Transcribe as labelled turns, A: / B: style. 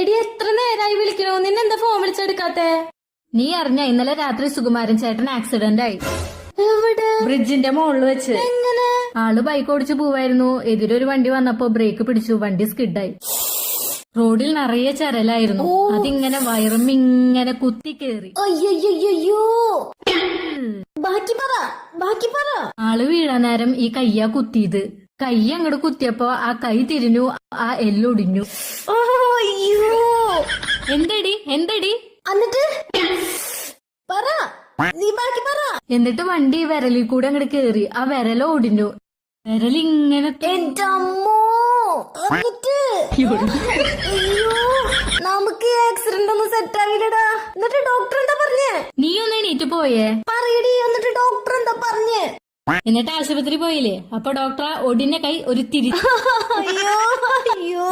A: എടി എത്ര നേരായി വിളിക്കണോ, നിന്നെന്താ ഫോൺ വിളിച്ചെടുക്കാത്തെ?
B: നീ അറിഞ്ഞ ഇന്നലെ രാത്രി സുകുമാരൻ ചേട്ടൻ ആക്സിഡന്റ് ആയി.
A: എവിടെ?
B: ബ്രിഡ്ജിന്റെ മുകളിൽ വെച്ച്.
A: എങ്ങനെ?
B: ആള് ബൈക്ക് ഓടിച്ചു പോവായിരുന്നു. എതിരൊരു വണ്ടി വന്നപ്പോ ബ്രേക്ക് പിടിച്ചു, വണ്ടി സ്കിഡായി. റോഡിൽ നിറയെ ചരലായിരുന്നു. അതിങ്ങനെ വയറുമിങ്ങനെ കുത്തി കേറി.
A: അയ്യോ, ബാക്കി പറ.
B: ആള് വീഴാൻ നേരം ഈ കയ്യാ കുത്തിയത്. കൈ അങ്ങോട്ട് കുത്തിയപ്പോ ആ കൈ തിരിഞ്ഞു, ആ എല്ലൊടിഞ്ഞു.
A: അയ്യോ,
B: എന്തടി
A: എന്നിട്ട് പറ, നീ ബാക്കി പറ.
B: എന്നിട്ട് വണ്ടി വിരലിൽ കൂടെ അങ്ങോട്ട് കേറി, ആ വിരല ഒടിഞ്ഞു. വിരലിങ്ങനെ
A: എന്റെ അമ്മോ. എന്നിട്ട് അയ്യോ, നമുക്ക് ആക്സിഡന്റ് ഒന്നും സെറ്റ് ആവില്ലടാ. എന്നിട്ട് ഡോക്ടർ എന്താ പറഞ്ഞേ?
B: നീ ഒന്ന് എണീറ്റ് പോയേ?
A: പറയടി, എന്നിട്ട് ഡോക്ടർ എന്താ പറഞ്ഞേ?
B: എന്നിട്ട് ആശുപത്രി പോയില്ലേ? അപ്പൊ ഡോക്ടർ ഒടിഞ്ഞ കൈ ഒരു തിരി.
A: അയ്യോ